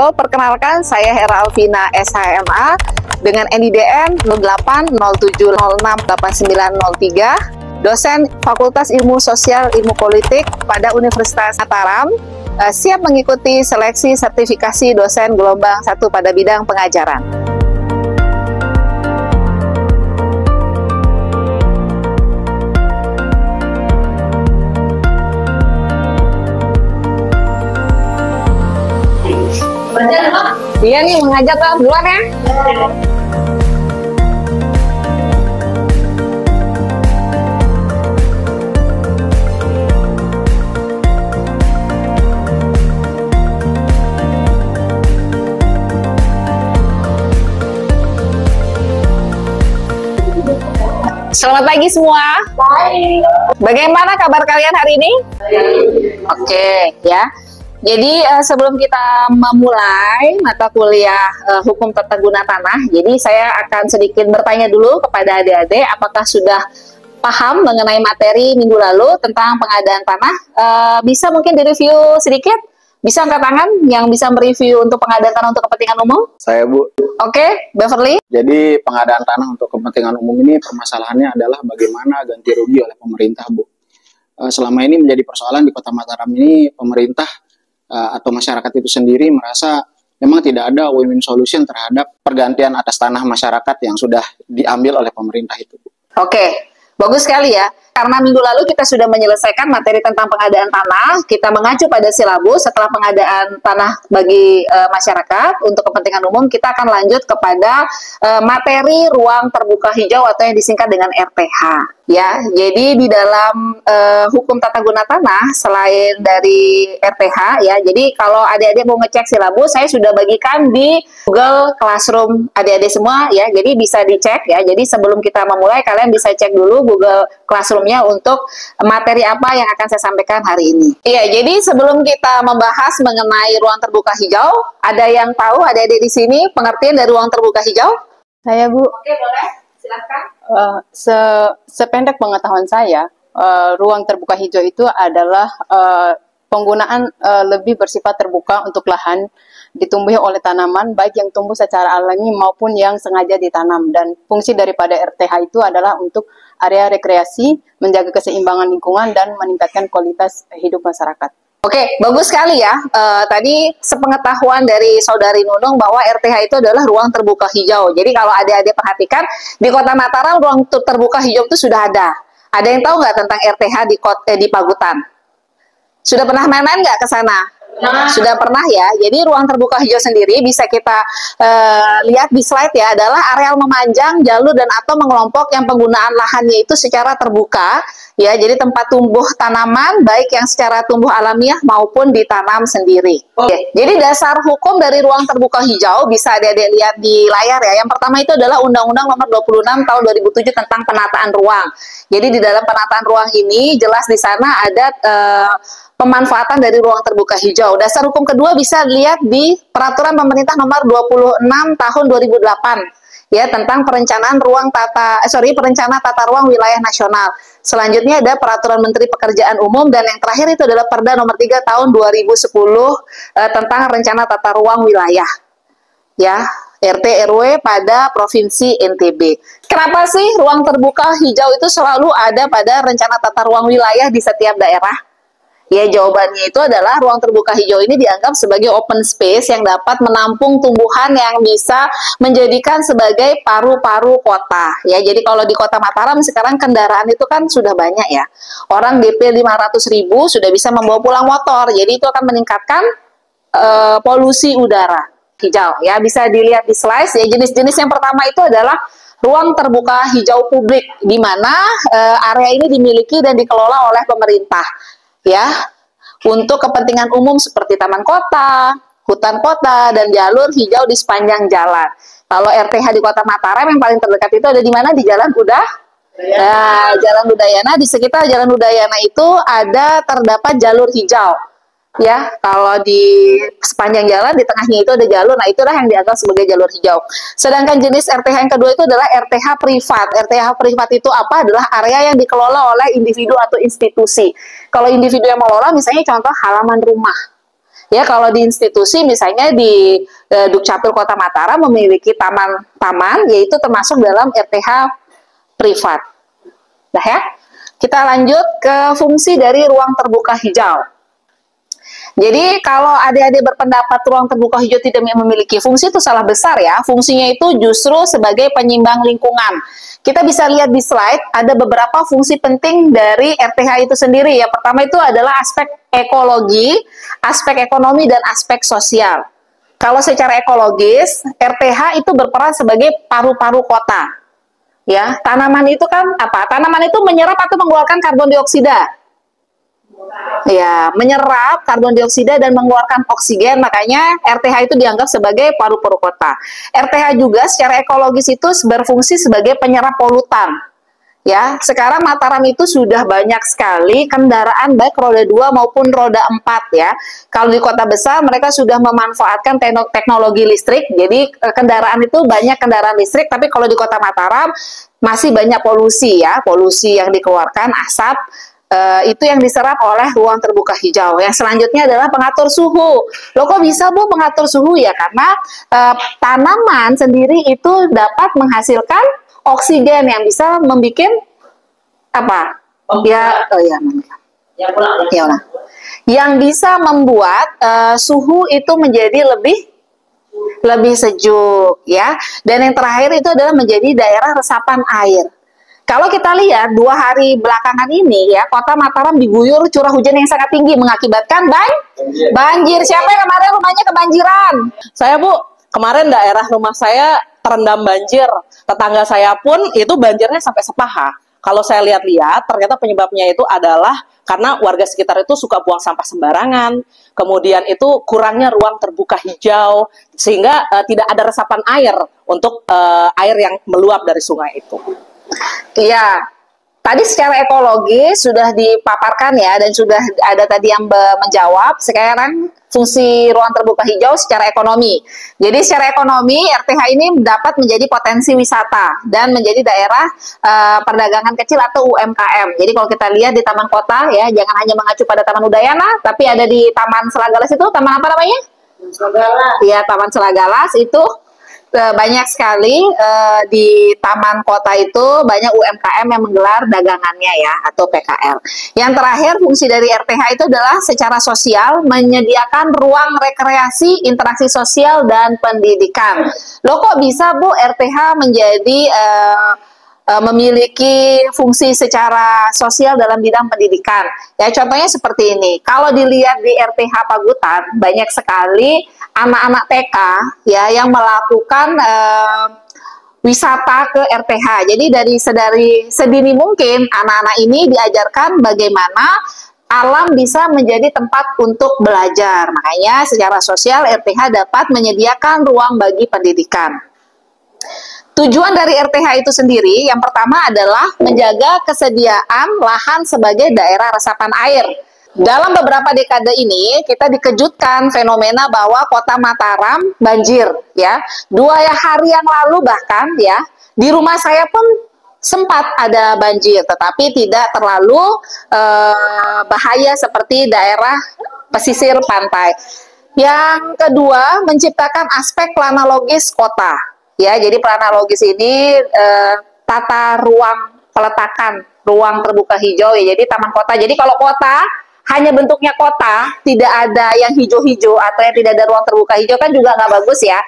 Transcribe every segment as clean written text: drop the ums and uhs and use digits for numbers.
Halo, perkenalkan saya Hera Alvina SHMA dengan NIDN 0807068903, dosen Fakultas Ilmu Sosial Ilmu Politik pada Universitas Mataram, siap mengikuti seleksi sertifikasi dosen gelombang 1 pada bidang pengajaran. Iya nih, mengajak lah duluan ya. Selamat pagi semua. Baik. Bagaimana kabar kalian hari ini? Oke, ya. Jadi sebelum kita memulai mata kuliah Hukum Tata Guna Tanah, jadi saya akan sedikit bertanya dulu kepada adik-adik apakah sudah paham mengenai materi minggu lalu tentang pengadaan tanah. Bisa mungkin direview sedikit? Bisa angkat tangan yang bisa mereview untuk pengadaan tanah untuk kepentingan umum? Saya, Bu. Oke, Beverly. Jadi pengadaan tanah untuk kepentingan umum ini permasalahannya adalah bagaimana ganti rugi oleh pemerintah, Bu. Selama ini menjadi persoalan di Kota Mataram ini, pemerintah atau masyarakat itu sendiri merasa memang tidak ada win-win solution terhadap pergantian atas tanah masyarakat yang sudah diambil oleh pemerintah itu. Oke, bagus sekali ya. Karena minggu lalu kita sudah menyelesaikan materi tentang pengadaan tanah, kita mengacu pada silabus. Setelah pengadaan tanah bagi masyarakat untuk kepentingan umum, kita akan lanjut kepada materi ruang terbuka hijau atau yang disingkat dengan RTH. Ya, jadi di dalam hukum tata guna tanah selain dari RTH ya, jadi kalau adik-adik mau ngecek silabus, saya sudah bagikan di Google Classroom adik-adik semua ya, jadi bisa dicek ya. Jadi sebelum kita memulai, kalian bisa cek dulu Google Classroom-nya untuk materi apa yang akan saya sampaikan hari ini. Iya, jadi sebelum kita membahas mengenai ruang terbuka hijau, ada yang tahu adik-adik di sini pengertian dari ruang terbuka hijau? Saya, Bu. Oke, boleh. Silakan. Sependek pengetahuan saya, ruang terbuka hijau itu adalah penggunaan lebih bersifat terbuka untuk lahan ditumbuhi oleh tanaman, baik yang tumbuh secara alami maupun yang sengaja ditanam. Dan fungsi daripada RTH itu adalah untuk area rekreasi, menjaga keseimbangan lingkungan, dan meningkatkan kualitas hidup masyarakat. Oke, bagus sekali ya. Tadi sepengetahuan dari Saudari Nunung bahwa RTH itu adalah ruang terbuka hijau. Jadi kalau adik-adik perhatikan, di Kota Mataram ruang terbuka hijau itu sudah ada. Ada yang tahu nggak tentang RTH di Pagutan? Sudah pernah main-main nggak ke sana? Sudah pernah ya. Jadi ruang terbuka hijau sendiri bisa kita lihat di slide ya, adalah areal memanjang, jalur dan atau mengelompok yang penggunaan lahannya itu secara terbuka ya. Jadi tempat tumbuh tanaman baik yang secara tumbuh alamiah maupun ditanam sendiri. Oke. Jadi dasar hukum dari ruang terbuka hijau bisa adik-adik lihat di layar ya. Yang pertama itu adalah Undang-Undang Nomor 26 Tahun 2007 tentang penataan ruang. Jadi di dalam penataan ruang ini jelas di sana ada pemanfaatan dari ruang terbuka hijau. Dasar hukum kedua bisa lihat di Peraturan Pemerintah Nomor 26 Tahun 2008 ya, tentang perencanaan perencana tata ruang wilayah nasional. Selanjutnya ada Peraturan Menteri Pekerjaan Umum, dan yang terakhir itu adalah Perda Nomor 3 Tahun 2010 tentang rencana tata ruang wilayah ya, RT RW pada Provinsi NTB. Kenapa sih ruang terbuka hijau itu selalu ada pada rencana tata ruang wilayah di setiap daerah? Ya, jawabannya itu adalah ruang terbuka hijau ini dianggap sebagai open space yang dapat menampung tumbuhan yang bisa menjadikan sebagai paru-paru kota. Ya, jadi kalau di Kota Mataram sekarang kendaraan itu kan sudah banyak ya. Orang DP 500.000 sudah bisa membawa pulang motor. Jadi itu akan meningkatkan polusi udara hijau. Ya, bisa dilihat di slide ya. Jenis-jenis yang pertama itu adalah ruang terbuka hijau publik, di mana area ini dimiliki dan dikelola oleh pemerintah. Ya, untuk kepentingan umum seperti taman kota, hutan kota, dan jalur hijau di sepanjang jalan. Kalau RTH di Kota Mataram yang paling terdekat itu ada di mana? Di Jalan Jalan Udayana. Di sekitar Jalan Udayana itu terdapat jalur hijau. Ya, kalau di sepanjang jalan di tengahnya itu ada jalur, nah itulah yang dianggap sebagai jalur hijau. Sedangkan jenis RTH yang kedua itu adalah RTH privat. RTH privat itu apa? Adalah area yang dikelola oleh individu atau institusi. Kalau individu yang mengelola, misalnya contoh halaman rumah. Ya, kalau di institusi misalnya di Dukcapil Kota Mataram memiliki taman-taman, yaitu termasuk dalam RTH privat. Nah ya, kita lanjut ke fungsi dari ruang terbuka hijau. Jadi kalau adik-adik berpendapat ruang terbuka hijau tidak memiliki fungsi, itu salah besar ya. Fungsinya itu justru sebagai penyimbang lingkungan. Kita bisa lihat di slide, ada beberapa fungsi penting dari RTH itu sendiri. Yang pertama itu adalah aspek ekologi, aspek ekonomi, dan aspek sosial. Kalau secara ekologis, RTH itu berperan sebagai paru-paru kota. Ya, tanaman itu kan apa? Tanaman itu menyerap atau mengeluarkan karbon dioksida. Ya, menyerap karbon dioksida dan mengeluarkan oksigen, makanya RTH itu dianggap sebagai paru-paru kota. RTH juga secara ekologis itu berfungsi sebagai penyerap polutan. Ya, sekarang Mataram itu sudah banyak sekali kendaraan baik roda 2 maupun roda 4 ya. Kalau di kota besar mereka sudah memanfaatkan teknologi listrik. Jadi kendaraan itu banyak kendaraan listrik, tapi kalau di kota Mataram masih banyak polusi ya, polusi yang dikeluarkan asap. Itu yang diserap oleh ruang terbuka hijau. Yang selanjutnya adalah pengatur suhu. Loh kok bisa Bu pengatur suhu ya? Karena tanaman sendiri itu dapat menghasilkan oksigen yang bisa membuat apa? Yang bisa membuat suhu itu menjadi lebih sejuk ya. Dan yang terakhir itu adalah menjadi daerah resapan air. Kalau kita lihat 2 hari belakangan ini ya, kota Mataram diguyur curah hujan yang sangat tinggi mengakibatkan banjir. Siapa yang kemarin rumahnya kebanjiran? Saya Bu, kemarin daerah rumah saya terendam banjir. Tetangga saya pun itu banjirnya sampai sepaha. Kalau saya lihat-lihat, ternyata penyebabnya itu adalah karena warga sekitar itu suka buang sampah sembarangan. Kemudian itu kurangnya ruang terbuka hijau, sehingga tidak ada resapan air untuk air yang meluap dari sungai itu. Iya, tadi secara ekologi sudah dipaparkan ya, dan sudah ada tadi yang menjawab. Sekarang fungsi ruang terbuka hijau secara ekonomi. Jadi secara ekonomi RTH ini dapat menjadi potensi wisata dan menjadi daerah perdagangan kecil atau UMKM. Jadi kalau kita lihat di taman kota ya, jangan hanya mengacu pada Taman Udayana, tapi ada di Taman Selagalas itu, taman apa namanya? Selagalas. Iya, Taman Selagalas itu banyak sekali di taman kota itu banyak UMKM yang menggelar dagangannya ya, atau PKL. Yang terakhir fungsi dari RTH itu adalah secara sosial, menyediakan ruang rekreasi, interaksi sosial, dan pendidikan. Loh kok bisa Bu RTH menjadi memiliki fungsi secara sosial dalam bidang pendidikan? Ya contohnya seperti ini. Kalau dilihat di RTH Pagutan, banyak sekali anak-anak TK ya yang melakukan wisata ke RTH. Jadi dari sedini mungkin anak-anak ini diajarkan bagaimana alam bisa menjadi tempat untuk belajar. Makanya secara sosial RTH dapat menyediakan ruang bagi pendidikan. Tujuan dari RTH itu sendiri yang pertama adalah menjaga kesediaan lahan sebagai daerah resapan air. Dalam beberapa dekade ini kita dikejutkan fenomena bahwa kota Mataram banjir ya. 2 hari yang lalu bahkan ya, di rumah saya pun sempat ada banjir, tetapi tidak terlalu bahaya seperti daerah pesisir pantai. Yang kedua, menciptakan aspek planologis kota. Ya, jadi planologis ini tata ruang peletakan ruang terbuka hijau ya. Jadi taman kota. Jadi kalau kota hanya bentuknya kota, tidak ada yang hijau-hijau atau yang tidak ada ruang terbuka hijau kan juga nggak bagus ya.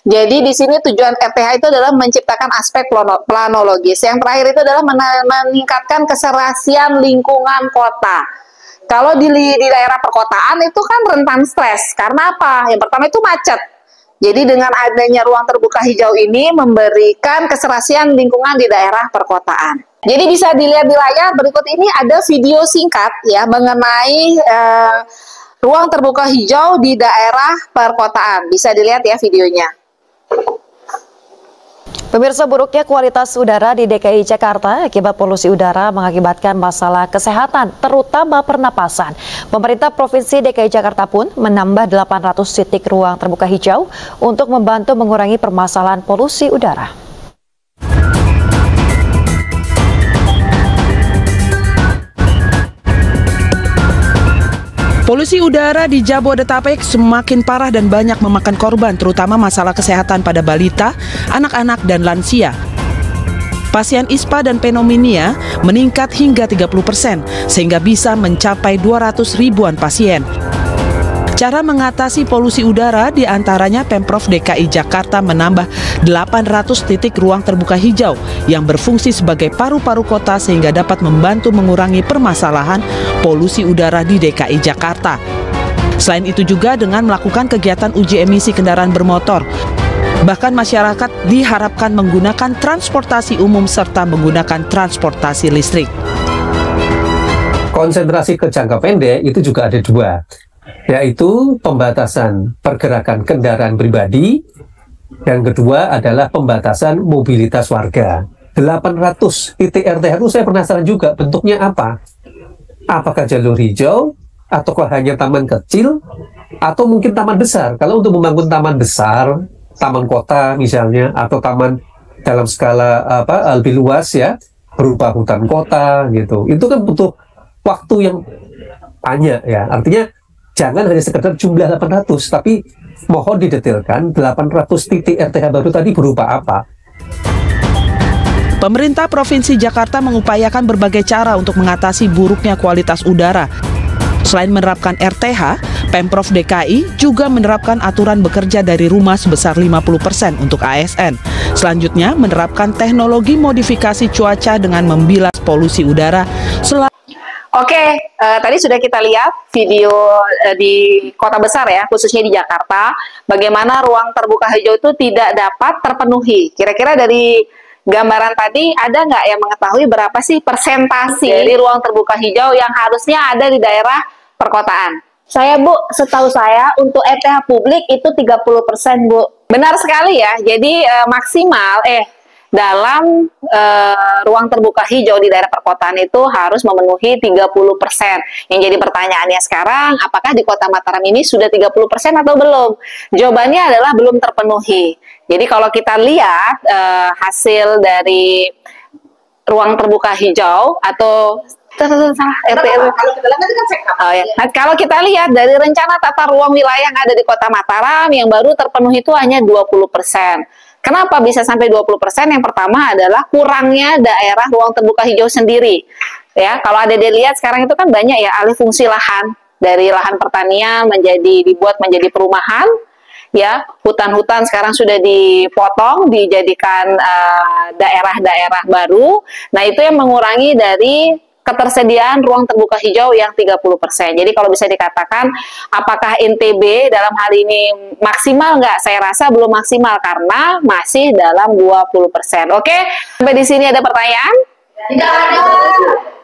Jadi di sini tujuan RTH itu adalah menciptakan aspek planologis. Yang terakhir itu adalah meningkatkan keserasian lingkungan kota. Kalau di daerah perkotaan itu kan rentan stres. Karena apa? Yang pertama itu macet. Jadi dengan adanya ruang terbuka hijau ini memberikan keserasian lingkungan di daerah perkotaan. Jadi bisa dilihat di layar berikut ini ada video singkat ya mengenai ruang terbuka hijau di daerah perkotaan. Bisa dilihat ya videonya. Pemirsa, buruknya kualitas udara di DKI Jakarta akibat polusi udara mengakibatkan masalah kesehatan, terutama pernapasan. Pemerintah Provinsi DKI Jakarta pun menambah 800 titik ruang terbuka hijau untuk membantu mengurangi permasalahan polusi udara. Polusi udara di Jabodetabek semakin parah dan banyak memakan korban, terutama masalah kesehatan pada balita, anak-anak, dan lansia. Pasien ISPA dan pneumonia meningkat hingga 30%, sehingga bisa mencapai 200 ribuan pasien. Cara mengatasi polusi udara diantaranya Pemprov DKI Jakarta menambah 800 titik ruang terbuka hijau yang berfungsi sebagai paru-paru kota sehingga dapat membantu mengurangi permasalahan polusi udara di DKI Jakarta. Selain itu juga dengan melakukan kegiatan uji emisi kendaraan bermotor. Bahkan masyarakat diharapkan menggunakan transportasi umum serta menggunakan transportasi listrik. Konsentrasi ke jangka pendek itu juga ada dua, yaitu pembatasan pergerakan kendaraan pribadi, dan kedua adalah pembatasan mobilitas warga. 800 titik RTH itu saya penasaran juga bentuknya apa? Apakah jalur hijau, ataukah hanya taman kecil, atau mungkin taman besar? Kalau untuk membangun taman besar, taman kota misalnya, atau taman dalam skala lebih luas ya, berupa hutan kota gitu, itu kan butuh waktu yang banyak ya. Artinya jangan hanya sekedar jumlah 800, tapi mohon didetailkan 800 titik RTH baru tadi berupa apa. Pemerintah Provinsi Jakarta mengupayakan berbagai cara untuk mengatasi buruknya kualitas udara. Selain menerapkan RTH, Pemprov DKI juga menerapkan aturan bekerja dari rumah sebesar 50% untuk ASN. Selanjutnya, menerapkan teknologi modifikasi cuaca dengan membilas polusi udara. Oke, tadi sudah kita lihat video di kota besar ya, khususnya di Jakarta, bagaimana ruang terbuka hijau itu tidak dapat terpenuhi. Kira-kira dari gambaran tadi ada nggak yang mengetahui berapa sih persentase dari ruang terbuka hijau yang harusnya ada di daerah perkotaan? Saya Bu, setahu saya untuk RTH publik itu 30% Bu. Benar sekali ya, jadi maksimal dalam ruang terbuka hijau di daerah perkotaan itu harus memenuhi 30%. Yang jadi pertanyaannya sekarang, apakah di Kota Mataram ini sudah 30% atau belum? Jawabannya adalah belum terpenuhi. Jadi kalau kita lihat hasil dari ruang terbuka hijau atau kalau kita lihat dari rencana tata ruang wilayah yang ada di Kota Mataram yang baru terpenuhi itu hanya 20%. Kenapa bisa sampai 20%? Yang pertama adalah kurangnya daerah ruang terbuka hijau sendiri. Ya, kalau ada dilihat sekarang itu kan banyak ya alih fungsi lahan, dari lahan pertanian dibuat menjadi perumahan. Ya, hutan-hutan sekarang sudah dipotong, dijadikan daerah-daerah baru. Nah, itu yang mengurangi dari ketersediaan ruang terbuka hijau yang 30%. Jadi kalau bisa dikatakan apakah NTB dalam hal ini maksimal nggak? Saya rasa belum maksimal karena masih dalam 20%. Oke, sampai di sini ada pertanyaan? Tidak ada.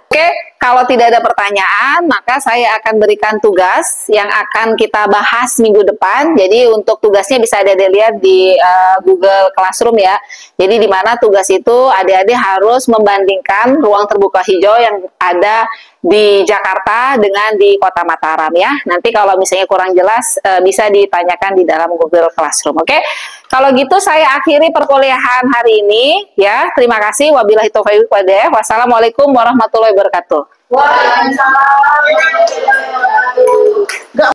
Oke, kalau tidak ada pertanyaan, maka saya akan berikan tugas yang akan kita bahas minggu depan. Jadi untuk tugasnya bisa dilihat di Google Classroom ya. Jadi di mana tugas itu adik-adik harus membandingkan ruang terbuka hijau yang ada di Jakarta dengan di Kota Mataram ya. Nanti kalau misalnya kurang jelas bisa ditanyakan di dalam Google Classroom. Oke, kalau gitu saya akhiri perkuliahan hari ini ya. Terima kasih. Wabillahi taufiq wal hidayah. Wassalamualaikum warahmatullahi wabarakatuh. Waalaikumsalam.